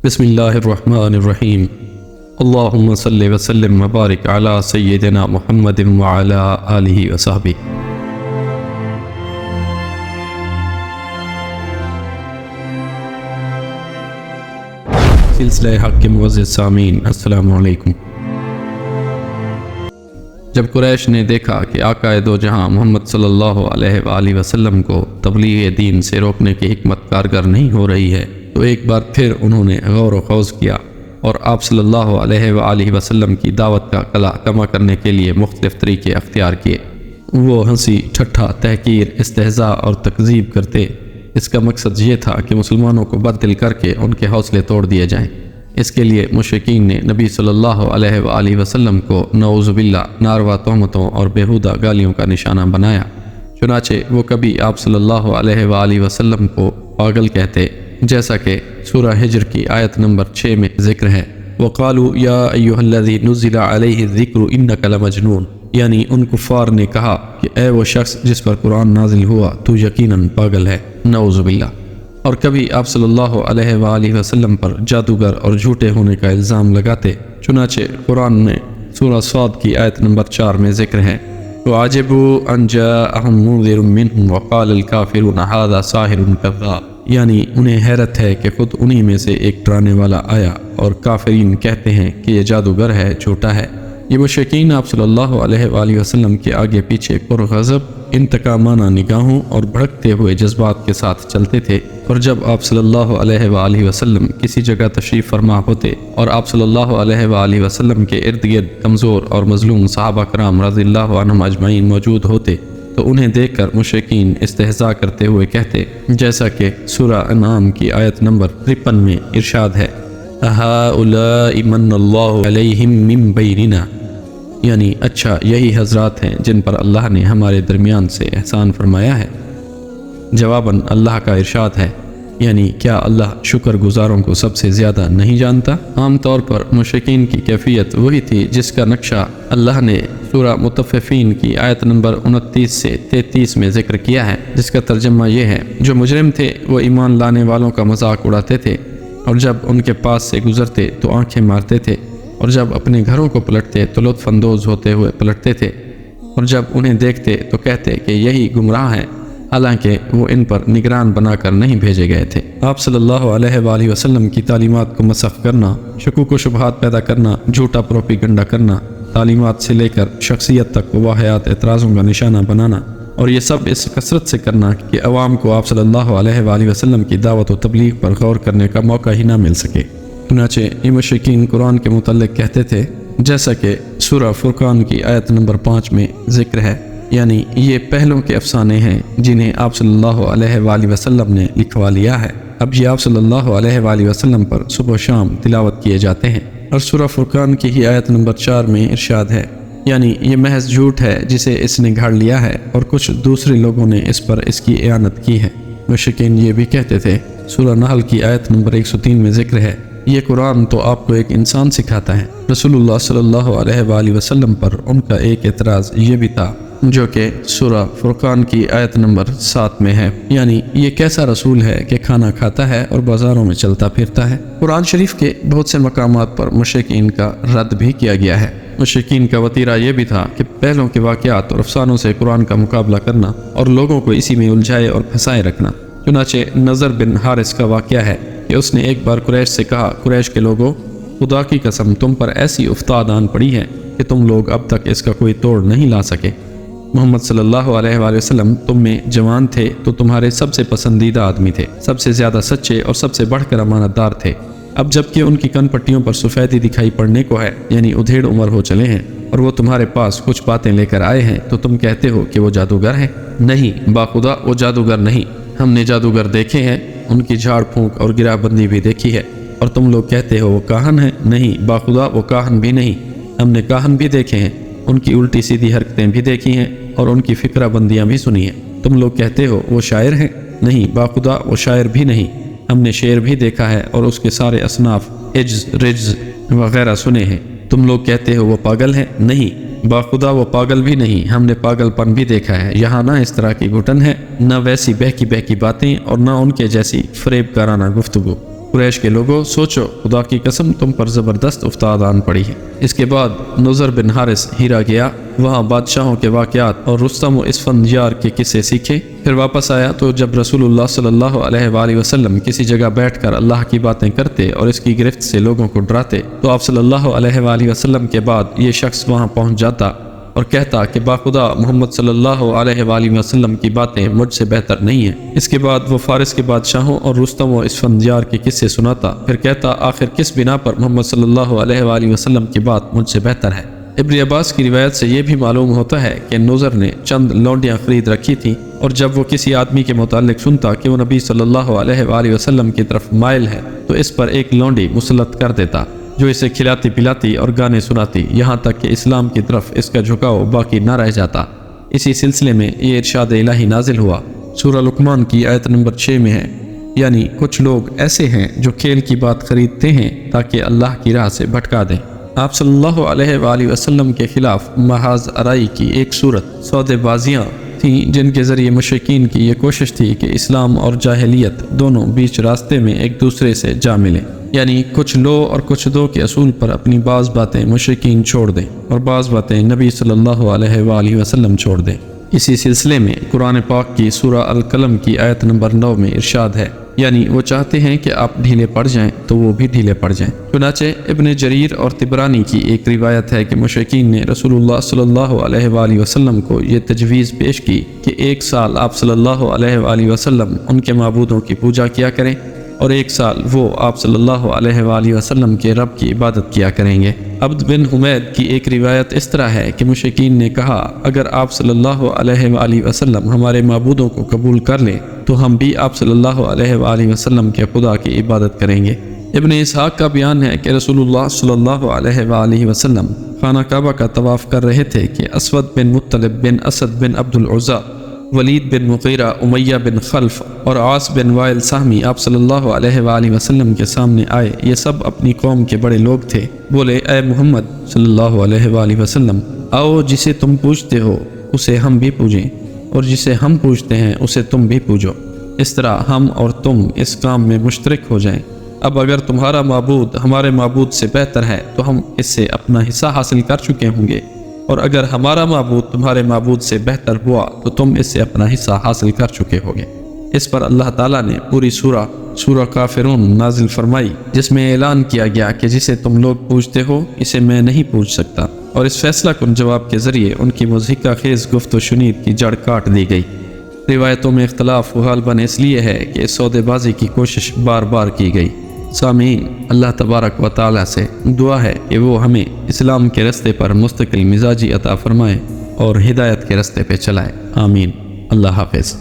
بسم اللہ الرحمن الرحیم اللہم صلی وسلم وبارک علی سیدنا محمد وعلی آلہ وصحبہ۔ سلسلہ حق کے معزز سامعین، السلام علیکم۔ جب قریش نے دیکھا کہ آقا دو جہاں محمد صلی اللہ علیہ وآلہ وسلم کو تبلیغ دین سے روکنے کی حکمت کارگر نہیں ہو رہی ہے تو ایک بار پھر انہوں نے غور و خوض کیا اور آپ صلی اللہ علیہ وآلہ وسلم کی دعوت کا کلا کما کرنے کے لیے مختلف طریقے اختیار کیے۔ وہ ہنسی، ٹھٹھا، تحقیر، استہزاء اور تکذیب کرتے۔ اس کا مقصد یہ تھا کہ مسلمانوں کو بد دل کر کے ان کے حوصلے توڑ دیے جائیں۔ اس کے لیے مشرکین نے نبی صلی اللہ علیہ وآلہ وسلم کو نعوذ باللہ ناروا تہمتوں اور بیہودہ گالیوں کا نشانہ بنایا۔ چنانچہ وہ کبھی آپ صلی اللہ علیہ وآلہ وسلم کو پاگل کہتے، جیسا کہ سورہ ہجر کی آیت نمبر 6 میں ذکر ہے، وَقَالُوا يَا أَيُّهَا الَّذِي نُزِّلَ عَلَيْهِ الذِّكْرُ إِنَّكَ لَمَجْنُونَ، یعنی ان کفار نے کہا کہ اے وہ شخص جس پر قرآن نازل ہوا تو یقیناً پاگل ہے، نعوذ باللہ۔ اور کبھی آپ صلی اللہ علیہ وآلہ وسلم پر جادوگر اور جھوٹے ہونے کا الزام لگاتے۔ چنانچہ قرآن میں سورہ صاد کی آیت نمبر 4 میں ذکر ہے، وَعَجِبُوا أَن جَاءَهُم مُنذِرٌ مِّنْهُمْ وَقَالَ الْكَافِرُونَ هَٰذَا سَاحِرٌ كَذَّابٌ، یعنی انہیں حیرت ہے کہ خود انہی میں سے ایک ڈرانے والا آیا اور کافرین کہتے ہیں کہ یہ جادوگر ہے، جھوٹا ہے۔ یہ مشرکین آپ صلی اللہ علیہ وآلہ وسلم کے آگے پیچھے پرغضب، انتقامانہ نگاہوں اور بھڑکتے ہوئے جذبات کے ساتھ چلتے تھے، اور جب آپ صلی اللہ علیہ وآلہ وسلم کسی جگہ تشریف فرما ہوتے اور آپ صلی اللہ علیہ وآلہ وسلم کے ارد گرد کمزور اور مظلوم صحابہ کرام رضی اللہ عنہم اجمعین موجود ہوتے تو انہیں دیکھ کر مشرکین استہزاء کرتے ہوئے کہتے، جیسا کہ سورہ انعام کی آیت نمبر 53 میں ارشاد ہے، هَٰؤُلَاءِ مَنَّ اللَّهُ عَلَيْهِم مِّن بَيْنِنَا، یعنی اچھا یہی حضرات ہیں جن پر اللہ نے ہمارے درمیان سے احسان فرمایا ہے۔ جواباً اللہ کا ارشاد ہے، یعنی کیا اللہ شکر گزاروں کو سب سے زیادہ نہیں جانتا؟ عام طور پر مشرکین کی کیفیت وہی تھی جس کا نقشہ اللہ نے سورہ مطففین کی آیت نمبر 29 سے 33 میں ذکر کیا ہے، جس کا ترجمہ یہ ہے، جو مجرم تھے وہ ایمان لانے والوں کا مذاق اڑاتے تھے، اور جب ان کے پاس سے گزرتے تو آنکھیں مارتے تھے، اور جب اپنے گھروں کو پلٹتے تو لطف اندوز ہوتے ہوئے پلٹتے تھے، اور جب انہیں دیکھتے تو کہتے کہ یہی گمراہ ہیں، حالانکہ وہ ان پر نگران بنا کر نہیں بھیجے گئے تھے۔ آپ صلی اللہ علیہ وآلہ وسلم کی تعلیمات کو مسخ کرنا، شکوک و شبہات پیدا کرنا، جھوٹا پروپیگنڈا کرنا، تعلیمات سے لے کر شخصیت تک واہیات اعتراضوں کا نشانہ بنانا، اور یہ سب اس کثرت سے کرنا کہ عوام کو آپ صلی اللہ علیہ وآلہ وسلم کی دعوت و تبلیغ پر غور کرنے کا موقع ہی نہ مل سکے۔ چنانچہ یہ مشرکین قرآن کے متعلق کہتے تھے، جیسا کہ سورہ فرقان کی آیت نمبر 5 میں ذکر ہے، یعنی یہ پہلوں کے افسانے ہیں جنہیں آپ صلی اللہ علیہ وآلہ وسلم نے لکھوا لیا ہے، اب یہ آپ صلی اللہ علیہ وآلہ وسلم پر صبح و شام تلاوت کیے جاتے ہیں۔ اور سورہ فرقان کی ہی آیت نمبر 4 میں ارشاد ہے، یعنی یہ محض جھوٹ ہے جسے اس نے گھڑ لیا ہے اور کچھ دوسرے لوگوں نے اس پر اس کی اعانت کی ہے۔ مشرکین یہ بھی کہتے تھے، سورہ نحل کی آیت نمبر 103 میں ذکر ہے، یہ قرآن تو آپ کو ایک انسان سکھاتا ہے۔ رسول اللہ صلی اللہ علیہ وآلہ وسلم پر ان کا ایک اعتراض یہ بھی تھا، جو کہ سورہ فرقان کی آیت نمبر 7 میں ہے، یعنی یہ کیسا رسول ہے کہ کھانا کھاتا ہے اور بازاروں میں چلتا پھرتا ہے۔ قرآن شریف کے بہت سے مقامات پر مشرکین کا رد بھی کیا گیا ہے۔ مشرکین کا وتیرہ یہ بھی تھا کہ پہلوں کے واقعات اور افسانوں سے قرآن کا مقابلہ کرنا اور لوگوں کو اسی میں الجھائے اور پھنسائے رکھنا۔ چنانچہ نضر بن حارث کا واقعہ ہے کہ اس نے ایک بار قریش سے کہا، قریش کے لوگوں، خدا کی قسم تم پر ایسی افتاد آن پڑی ہے کہ تم لوگ اب تک اس کا کوئی توڑ نہیں لا سکے۔ محمد صلی اللہ علیہ وآلہ وسلم تم میں جوان تھے تو تمہارے سب سے پسندیدہ آدمی تھے، سب سے زیادہ سچے اور سب سے بڑھ کر امانت دار تھے۔ اب جبکہ ان کی کن پٹیوں پر سفیدی دکھائی پڑنے کو ہے، یعنی ادھیڑ عمر ہو چلے ہیں، اور وہ تمہارے پاس کچھ باتیں لے کر آئے ہیں تو تم کہتے ہو کہ وہ جادوگر ہے۔ نہیں، باخدا وہ جادوگر نہیں، ہم نے جادوگر دیکھے ہیں، ان کی جھاڑ پھونک اور گرہ بندی بھی دیکھی ہے۔ اور تم لوگ کہتے ہو وہ کاہن ہے، نہیں باخدا وہ کاہن بھی نہیں، ہم نے کاہن بھی دیکھے ہیں، ان کی الٹی سیدھی حرکتیں بھی دیکھی ہیں اور ان کی فقرہ بندیاں بھی سنی ہیں۔ تم لوگ کہتے ہو وہ شاعر ہیں، نہیں باخدا وہ شاعر بھی نہیں، ہم نے شعر بھی دیکھا ہے اور اس کے سارے اصناف عجز، رجز وغیرہ سنے ہیں۔ تم لوگ کہتے ہو وہ پاگل ہے، نہیں باخدا وہ پاگل بھی نہیں، ہم نے پاگل پن بھی دیکھا ہے۔ یہاں نہ اس طرح کی گھٹن ہے، نہ ویسی بہکی بہکی باتیں، اور نہ ان کے جیسی فریب کارانہ گفتگو۔ قریش کے لوگوں سوچو، خدا کی قسم تم پر زبردست افتاد آن پڑی ہے۔ اس کے بعد نضر بن حارث ہیرا گیا، وہاں بادشاہوں کے واقعات اور رستم و اسفندیار کے قصے سیکھے۔ پھر واپس آیا تو جب رسول اللہ صلی اللہ علیہ وآلہ وسلم کسی جگہ بیٹھ کر اللہ کی باتیں کرتے اور اس کی گرفت سے لوگوں کو ڈراتے تو آپ صلی اللہ علیہ وآلہ وسلم کے بعد یہ شخص وہاں پہنچ جاتا اور کہتا کہ باخدا محمد صلی اللہ علیہ وآلہ وسلم کی باتیں مجھ سے بہتر نہیں ہیں۔ اس کے بعد وہ فارس کے بادشاہوں اور رستم و اسفندیار کے قصے سناتا، پھر کہتا آخر کس بنا پر محمد صلی اللہ علیہ وآلہ وسلم کی بات مجھ سے بہتر ہے۔ ابن عباس کی روایت سے یہ بھی معلوم ہوتا ہے کہ نضر نے چند لونڈیاں خرید رکھی تھیں، اور جب وہ کسی آدمی کے متعلق سنتا کہ وہ نبی صلی اللہ علیہ وآلہ وسلم کی طرف مائل ہے تو اس پر ایک لونڈی مسلط کر دیتا جو اسے کھلاتی پلاتی اور گانے سناتی، یہاں تک کہ اسلام کی طرف اس کا جھکاؤ باقی نہ رہ جاتا۔ اسی سلسلے میں یہ ارشاد الہی نازل ہوا، سورہ لقمان کی آیت نمبر 6 میں ہے، یعنی کچھ لوگ ایسے ہیں جو کھیل کی بات خریدتے ہیں تاکہ اللہ کی راہ سے بھٹکا دیں۔ آپ صلی اللہ علیہ وآلہ وسلم کے خلاف محاذ آرائی کی ایک صورت سودے بازیاں تھیں جن کے ذریعے مشرکین کی یہ کوشش تھی کہ اسلام اور جاہلیت دونوں بیچ راستے میں ایک دوسرے سے جا ملیں، یعنی کچھ لو اور کچھ دو کے اصول پر اپنی بعض باتیں مشرکین چھوڑ دیں اور بعض باتیں نبی صلی اللہ علیہ وآلہ وسلم چھوڑ دیں۔ اسی سلسلے میں قرآن پاک کی سورہ القلم کی آیت نمبر 9 میں ارشاد ہے، یعنی وہ چاہتے ہیں کہ آپ ڈھیلے پڑ جائیں تو وہ بھی ڈھیلے پڑ جائیں۔ چنانچہ ابن جریر اور طبرانی کی ایک روایت ہے کہ مشرکین نے رسول اللہ صلی اللہ علیہ وآلہ وسلم کو یہ تجویز پیش کی کہ 1 سال آپ صلی اللہ علیہ وآلہ وسلم ان کے معبودوں کی پوجا کیا کریں اور 1 سال وہ آپ صلی اللہ علیہ وآلہ وسلم کے رب کی عبادت کیا کریں گے۔ عبد بن حمید کی ایک روایت اس طرح ہے کہ مشرکین نے کہا اگر آپ صلی اللہ علیہ وآلہ وسلم ہمارے معبودوں کو قبول کر لیں تو ہم بھی آپ صلی اللہ علیہ وآلہ وسلم کے خدا کی عبادت کریں گے۔ ابن اسحاق کا بیان ہے کہ رسول اللہ صلی اللہ علیہ وآلہ وسلم خانہ کعبہ کا طواف کر رہے تھے کہ اسود بن مطلب بن اسد بن عبد العزا، ولید بن مغیرہ، امیہ بن خلف اور عاص بن وائل سہمی آپ صلی اللہ علیہ وآلہ وسلم کے سامنے آئے۔ یہ سب اپنی قوم کے بڑے لوگ تھے۔ بولے اے محمد صلی اللہ علیہ وآلہ وسلم، آؤ جسے تم پوجتے ہو اسے ہم بھی پوجیں اور جسے ہم پوجتے ہیں اسے تم بھی پوجو، اس طرح ہم اور تم اس کام میں مشترک ہو جائیں۔ اب اگر تمہارا معبود ہمارے معبود سے بہتر ہے تو ہم اس سے اپنا حصہ حاصل کر چکے ہوں گے، اور اگر ہمارا معبود تمہارے معبود سے بہتر ہوا تو تم اس سے اپنا حصہ حاصل کر چکے ہوگے۔ اس پر اللہ تعالیٰ نے پوری سورہ کافرون نازل فرمائی جس میں اعلان کیا گیا کہ جسے تم لوگ پوجتے ہو اسے میں نہیں پوج سکتا، اور اس فیصلہ کن جواب کے ذریعے ان کی مضحکہ خیز گفت و شنید کی جڑ کاٹ دی گئی۔ روایتوں میں اختلاف غالباً اس لیے ہے کہ سودے بازی کی کوشش بار بار کی گئی۔ سامعین، اللہ تبارک و تعالیٰ سے دعا ہے کہ وہ ہمیں اسلام کے رستے پر مستقل مزاجی عطا فرمائے اور ہدایت کے رستے پہ چلائے۔ آمین۔ اللہ حافظ۔